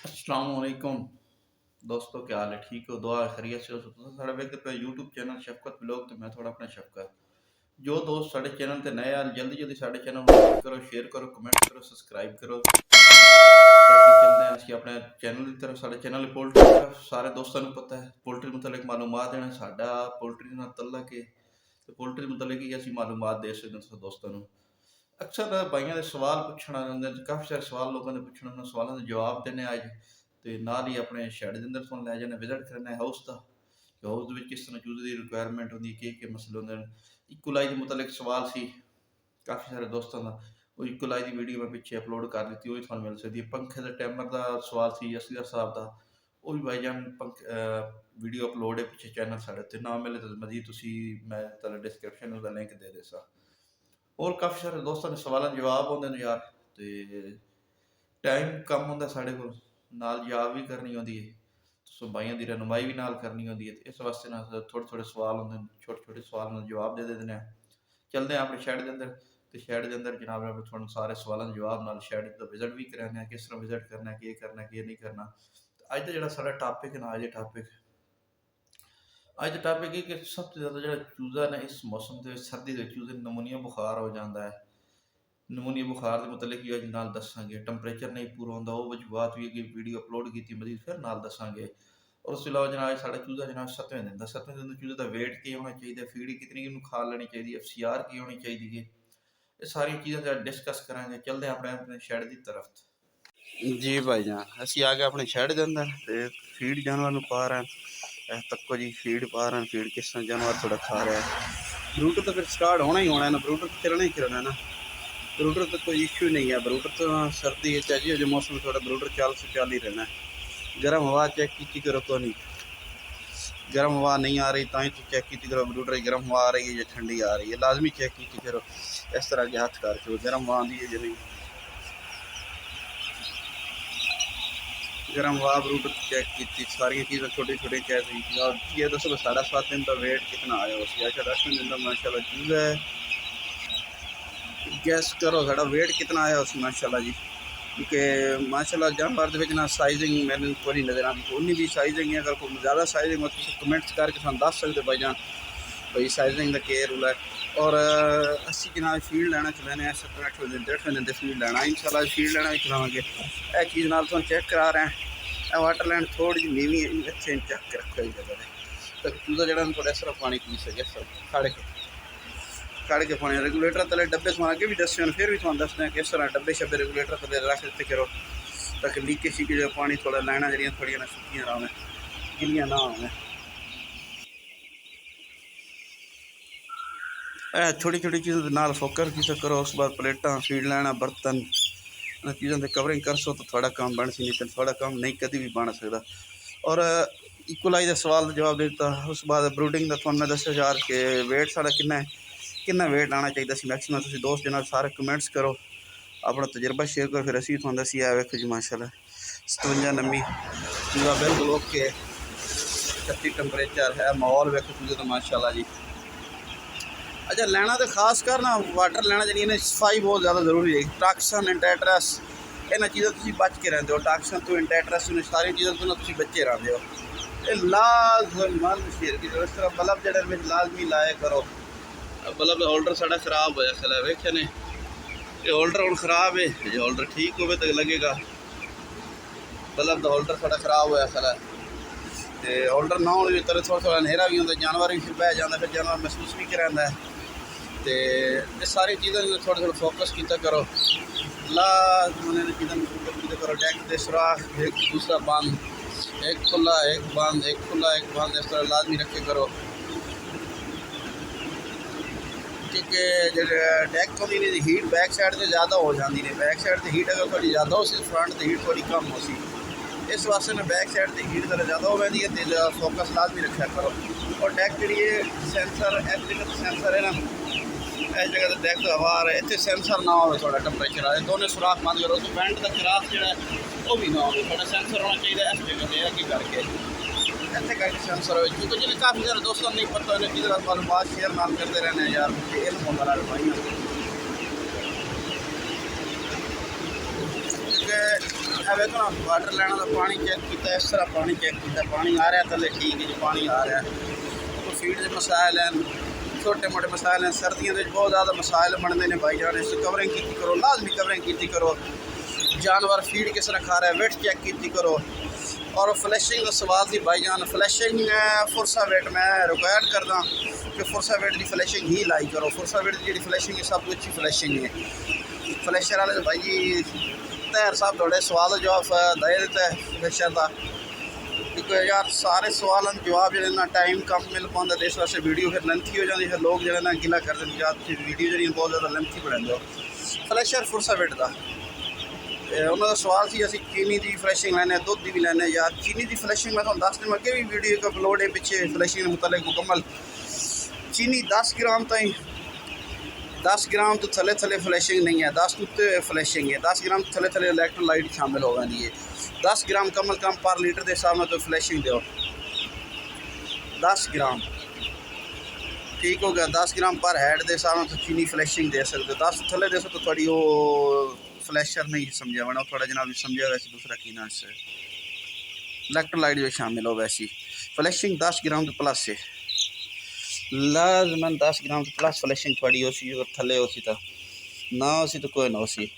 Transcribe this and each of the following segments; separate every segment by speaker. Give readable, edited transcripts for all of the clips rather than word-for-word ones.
Speaker 1: अस्सलाम वालेकुम दोस्तों, क्या हाल है? ठीक हो? दुआ खैरियत से हो सब? तुसीं साढ़े वेखदे पे यूट्यूब चैनल शफकत ब्लॉग ते मैं थोड़ा अपना शफकत। जो दोस्त साढ़े चैनल ते नए आन जल्दी जल्दी साढ़े चैनल को लाइक करो, शेयर करो, कमेंट करो, सब्सक्राइब करो ताकि चलते हैं ਅਸੀਂ अपने चैनल की तरफ। साढ़े चैनल पोल्ट्री की तरफ सारे दोस्तों को पता है पोल्ट्री मुतलक मालूमात देना साडा पोल्ट्री नाल तल्लक है। तो पोल्ट्री मुतलक ही ਅਸੀਂ मालूमात दे सकते हैं दोस्तों को। अक्सर भाइयों के सवाल पूछण आ जांदे ने, काफ़ी सारे सवाल लोगों ने पूछण, उन्हां सवालों के जवाब देने अज ते नाल ही अपने शैड दे अंदर तुहानूं लै जाने विजिट करने हाउस दा कि हाउस दे विच किस तरह चूजे दी रिक्वायरमेंट हुंदी, केह् मसले हुंदे न। इक्वलाई दे मुतलक सवाल सी काफ़ी सारे दोस्तों का, वो इक्वलाई की वीडियो मैं पिछे अपलोड कर दी, वो भी तुहानूं मिल सकती है। पंखे के टाइमर का सवाल सी असगर साहब का, वो भी भाईजान वीडियो अपलोड है पिछे चैनल साढ़े उत्ते, ना मिले तो मजीद तुसीं मैं तुहानूं डिस्क्रिप्शन उसका लिंक दे देसा। और काफ़ी सारे दोस्तों ने सवालों के जवाब होंदे ने यार, तो टाइम कम होंदा साढ़े कोल, नाल जवाब भी करनी होंदी है, सो भाइयों की रहनुमाई भी नाल करनी होंदी है। इस वास्ते ना थोड़े थोड़े सवाल होंदे ने, छोटे छोटे सवालों के जवाब दे देने हैं। चलते हैं अपने शैड के अंदर, तो शैड के अंदर जनाब मैं थोड़ा सारे सवालों के जवाब नाल शैड का विजिट भी कराने, किस तरह विजिट करना, केह् करना केह् नहीं करना। अज का जो सारा टॉपिक है ना, अज का टॉपिक है कि सब तो ज़्यादा जो चूज़ा ने इस मौसम के सर्दी के चूज़े नमूनिया बुखार हो जाता है। नमूनिया बुखार के मतलब कि अज नाल दसांगे, टैंपरेचर नहीं पूरा होंदा, वो वजूहत भी अगे वीडियो अपलोड की मजीद फिर नाल दसांगे। और उस अलावा जनाब साढ़ा चूज़ा जनाब 7वें दिन का, 7वें दिन चूज़े का वेट क्या होना चाहिए, फीड कितनी उन्होंने खा लेनी चाहिए, FCR की होनी चाहिए, ये सारी चीज़ें डिस्कस करांगे। चलते हैं अपने अपने शैड की तरफ। जी भाई जान, असी आ गए अपने शैड के अंदर, फीड जानवर में पा रहे हैं, तक्को जी फीड पा रहे हैं। फीड किस तरह जानवर थोड़ा खा रहा है। ब्रूटर तो फिर स्टार्ट होना ही होना है ना, ब्रूटर तो चलना ही चलना है ना। ब्रूटर तो कोई इशू नहीं है, ब्रूटर तो सर्दी चाहिए जो मौसम में थोड़ा ब्रूटर चाल ही रहना है। गर्म हवा चेक की करो तो नहीं, गर्म हवा नहीं आ रही तो तो चेक की करो ब्रूटर गर्म हवा आ रही है या ठंडी आ रही है, लाजमी चेक की करो। इस तरह के हाथ करके गर्म हवा आती है या नहीं, गर्म हवा ब्रूटर चेक की, सारी चीज़ें छोटी छोटी चेक की। ये दोस्तों साढ़ा 7 दिन का वेट कितना आया उसकी, अच्छा 10वें दिन का माशाल्लाह चूज़ा है। गैस करो साढ़ा वेट कितना आया उसमें माशाल्लाह जी, क्योंकि माशाल्लाह जानवर के ना साइजिंग मैंने कोई नज़र आती, उन्नी भी साइजिंग है। अगर कोई ज़्यादा साइजिंग हो तो कमेंट्स करके सानूं दस सकते भाई जान, भाई साइजिंग का केयर रूल है। और असी जनाब फीड लैना चलाने 7वें 8वें दिन 8वें दिन फीड लैना इंशाल्लाह, फीड लैना भी चलावांगे। यह चीज़ नाल तुहानूं चेक करा रहे हैं, वाटर लैंड थोड़ी जी नीवी अच्छे चेक के रखो इस जगह तो चूज़ा जो थोड़ा इस तरह पानी पी सके, खड़ के पानी रेगूलेटर तले डब्बे तुम अगे भी दसे फिर भी तुम दसते हैं किस तरह डब्बे शब्बे रेगूलेटर तले रख देते करो ताकि लीकेज शीकेज पानी थोड़ा लैना जड़ियाँ थोड़िया ना सुखियाँ रहा गिलियाँ ना हो। छोटी छोटी चीज़ों के नाल फोकस किसा करो, उस बाद प्लेटा फीड लैना बर्तन चीज़ों से कवरिंग कर सो तो थोड़ा काम बन सी, नहीं तो थोड़ा काम नहीं कभी भी बन सकता। और इक्वलाई का सवाल का जवाब देता, उस बाद ब्रूडिंग का थोड़ा मैं दसा यार कि वेट साढ़ा कितना वेट आना चाहिए सी मैक्सीमम। तुम दोस्त जनाब सारे कमेंट्स करो, अपना तजर्बा शेयर करो, फिर असी थोड़ा दसी है वेखो जी माशाल्लाह 57 नमी पूरा बिल्कुल ओके, 36 टैंपरेचर है, माहौल वेखो चूजे तो माशाल्लाह जी। अच्छा लैना तो खास कर ना वाटर लैना जी इन्हें सफाई बहुत ज़्यादा जरूरी है। टाक्सन इंटैट्रस इन्होंने चीज़ों तुम बच के रहते हो, टाक्सन तो इंटैट्रस इन सारी चीज़ों तो तुम बचे रहते हो। ये लाजमन शेर की इस तरह बल्ब जड़े लाजमी लाया करो। बल्ब होल्डर साढ़ा खराब होया खला वेख्या ने, ये होल्डर हम खराब है, जो होल्डर ठीक हो तो लगेगा। बल्ब का होल्डर साढ़ा खराब होया खला, तो होल्डर ना होने की तरह थोड़ा थोड़ा अंधेरा भी होता, जानवर भी फिर बह जाता, फिर जानवर महसूस भी कराता है। तो ये सारी चीज़ें थोड़ा थोड़ा फोकस किया करो, लाजमन चीज़ें करो। डेक के सुराख एक दूसरा बंद, एक खुला एक बंद, एक खुला एक बंद, इस तरह लाजमी रखे करो। क्योंकि जो डेक होती है हीट बैक साइड से ज़्यादा हो जाती है, बैक साइड से हीट अगर थोड़ी ज़्यादा हो सी, फ्रंट से हीट थोड़ी कम हो सी, इस वास्ते ना बैक साइड से हीट थोड़ा ज़्यादा हो जाती है, तो फोकस लाजमी रखा करो। और डेक जी सेंसर इस जगह सेंसर है ना, इस जगह डेक तो हवा आ रहा है, इतने सेंसर ना हो थोड़ा टैंपरेचर आए, दोनों सुराख बंद करो, तो पेंट का खराब जो वो भी ना हो, थोड़ा सेंसर होना चाहिए इस जगह से अगे करके इतने करके सेंसर हो, क्योंकि जिन्हें काफ़ी सारे दोस्तों नहीं पता उन्हें की मालूमात शेयर नाल करते रहने यार, मुझे इल्म होता रहा भाई। कि वेखो ना वाटर लैना तो पानी चेक किया, इस तरह पानी चेक किया, पानी आ रहा थले ठीक है जी, पानी आ रहा है। तो फीड के मसाइल हैं, छोटे मोटे मसाइल हैं। सर्दियों में बहुत ज़्यादा मसाइल बनते हैं भाई जान, इस कवरिंग की करो, लाजमी कवरिंग की करो। जानवर फीड किस तरह खा रहा है, वेट चेक की करो। और फ्लैशिंग का सवाल थी भाई जान, फ्लैशिंग फुरसा वेट मैं रिक्वायर्ड करदा कि फुरसा वेट की फ्लैशिंग ही लाई करो। फुरसा वेट की जी फ्लैशिंग है सब कुछ फ्लैशिंग है। फ्लैशर वाले तो भाई जी तैर साहब थोड़े सवाल जवाब दे देते हैं फ्लैशर का, क्योंकि यार सारे सवालों के जवाब जो ना टाइम कम मिल पाता, तो इस वास्ते वीडियो फिर लेंथी हो जाती है, फिर लोग जो ना गिला करते हैं यार वीडियो जी बहुत ज़्यादा लेंथी बनाते हो। फ्लैशर फुरसा वेट का उन्होंने सवाल सी असी चीनी की फ्लैशिंग लैने, दुध की भी लैने। यार चीनी की फ्लैशिंग मैं दस दिन अगे भी वीडियो एक अपलोड है पिछले फ्लैशिंग के मुतालिक मुकम्मल। चीनी 10 ग्राम ताई, 10 ग्राम तो थले थले फ्लैशिंग नहीं है, 10 उत्ते फ्लैशिंग है, 10 ग्राम थले थले इलेक्ट्रोलाइट शामिल हो गई है। 10 ग्राम कम अज कम पर लीटर के हिसाब में तो फ्लैशिंग दो 10 ग्राम ठीक हो गया। 10 ग्राम पर हेड के हिसाब में तो चीनी फ्लैशिंग दे सकते हो। 10 थले दे तो थोड़ी वो फ्लैशर नहीं समझा बना थोड़ा जनाब समझा, वैसे दूसरा की ना से इलेक्ट्रोलाइट जो शामिल हो वैसी फ्लैशिंग 10 ग्राम तो प्लस है, लाजमन 10 ग्राम तो प्लस फ्लैशिंग थोड़ी हो सी, अगर थले हो सी तो ना हो सी तो कोई ना हो सी।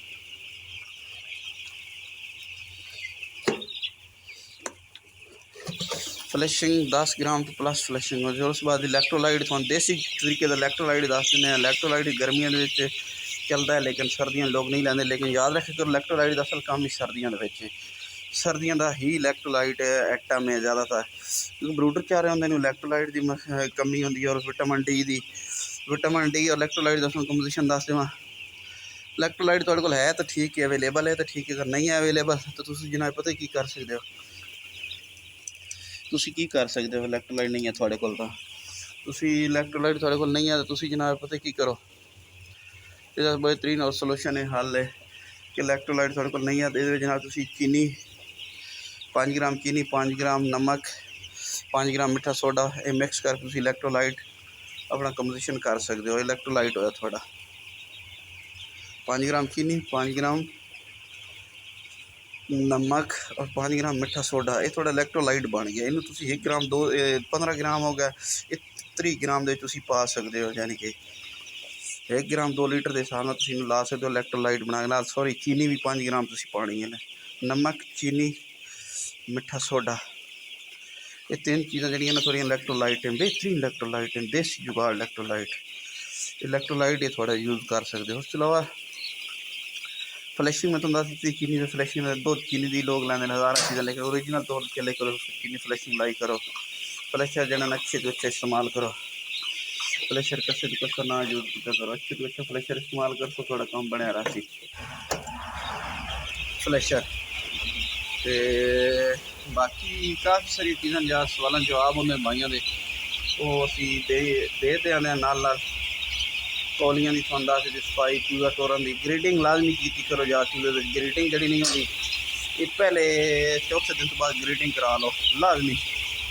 Speaker 1: फ्लैशिंग 10 ग्राम तो प्लस फ्लैशिंग हो। उस बाद इलेक्ट्रोलाइट थोड़ा देसी तरीके का इलेक्ट्रोलाइट दस दें। इलेक्ट्रोलाइट गर्मियों के चलता है लेकिन सर्दियां लोग नहीं लेंगे, लेकिन याद रखें करो इलेक्ट्रोलाइट असल काम ही सर्दियों के, सर्दियों का ही इलेक्ट्रोलाइट एक्टा में ज़्यादातर, क्योंकि ब्रूडर चारे होंगे इलेक्ट्रोलाइट की कमी होती है और विटामिन डी की, विटामिन डी और इलेक्ट्रोलाइट का कंपोजिशन दस देव। इलेक्ट्रोलाइट तुहाडे कोल है तो ठीक है, अवेलेबल है तो ठीक है, अगर नहीं है अवेलेबल तो तुम जनाब पता की कर सकते हो, तुसी की कर सकते हो। इलेक्ट्रोलाइट नहीं है थोड़े कोल तो तुसी इलेक्ट्रोलाइट थोड़े कोल नहीं है तो तुसी जनाब पता की करो, इसका बेहतरीन और सोल्यूशन है, हल है कि इलेक्ट्रोलाइट थोड़े कोल नहीं है तो जनाब तुसी चीनी 5 ग्राम चीनी, 5 ग्राम नमक, 5 ग्राम मिठा सोडा ये मिक्स करके तुसी इलेक्ट्रोलाइट अपना कंपोजिशन कर सकते हो। इलेक्ट्रोलाइट होया थोड़ा 5 ग्राम चीनी, 5 ग्राम नमक और 5 ग्राम मिठा सोडा, ये थोड़ा इलेक्ट्रोलाइट बन गया। इनू तुसी 1 ग्राम 15 ग्राम हो गया, 30 ग्राम दे तुसी पा सकते हो, यानी कि 1 ग्राम 2 लीटर के हिसाब से तुसी ला सकते हो इलेक्ट्रोलाइट बना के। सॉरी चीनी भी 5 ग्राम तुसी पानी है, नमक चीनी मिठा सोडा ये 3 चीज़ें जड़ियाँ थोड़ी इलेक्ट्रोलाइट हैं, बेहतरीन इलेक्ट्रोलाइट हैं, देसी जुगाड़ इलेक्ट्रोलाइट ये थोड़ा यूज़ कर सकते हो। उसके अलावा फ्लैशिंग में तुम दस दी चीनी से फ्लैशिंग दो चीनी दी लोग लैंदे हज़ार चीज़ें, लेकिन ओरिजिनल तौर चले करो चीनी फ्लैशिंग लाई करो। फ्लैशर जना अच्छे तो अच्छे इस्तेमाल करो, फ्लैशर कसे तो कसा ना यूज़ करो, अच्छे तो अच्छा फ्लैशर इस्तेमाल कर तो थोड़ा काम बनया रहा सी फ्लैशर। तो बाकी काफ़ी सारी चीज़ें जहाँ सवालों जवाब होंगे भाइयों के वो असी दे आने नाल कौलियां की थोड़ा दस दी सफाई चूजा टोरन की ग्रीडिंग लाजमी की करो। जा चूजे ग्रीडिंग जी नहीं होती ये पहले चौथे दिन तो बाद ग्रीडिंग करा लो, लाजमी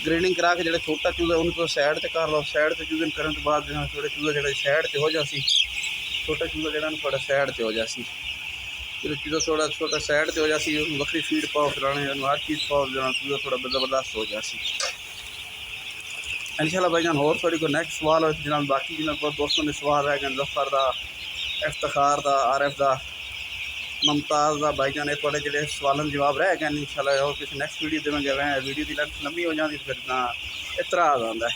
Speaker 1: ग्रीडिंग करा के जो छोटा चूजा उनको सैड से कर लो, सैड से चूजे करने तो बाद थोड़े चूजा जो सैड से हो जासी, छोटा चूजा जो थोड़ा सैड से हो जासी, जो चूजा थोड़ा छोटा सैड से हो जासी बकरी फीड पाओ फिराने हर चीज़ पाओ चूजा थोड़ा ज़बरदस्त हो जासी। इंशाल्लाह भाईजान होर थोड़ी को नेक्स्ट सवाल हो जनाब, बाकी जिन्हें बहुत दोस्तों ने सवाल रह गए जफर का, इफ्तिखार का, आरिफ का, मुमताज़ का, भाईजान ये थोड़े जो सवालों जवाब रह गए इंशाल्लाह और किसी नेक्स्ट वीडियो देवेंगे। वीडियो की लेंथ लंबी हो जाती फिर ना इतराज़ आता है,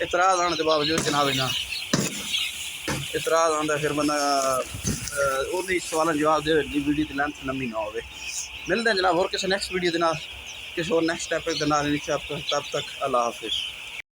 Speaker 1: इतराज़ आने के बावजूद जनाब ना इतराज़ आता फिर बंदा उन्हीं सवालों जवाब दे वीडियो की लेंथ लंबी ना हो। मिलते हैं जनाब और किसी नेक्स्ट वीडियो के नाल, किसी और नेक्स्ट टॉपिक के नाल, तब तक अल्लाह हाफिज़।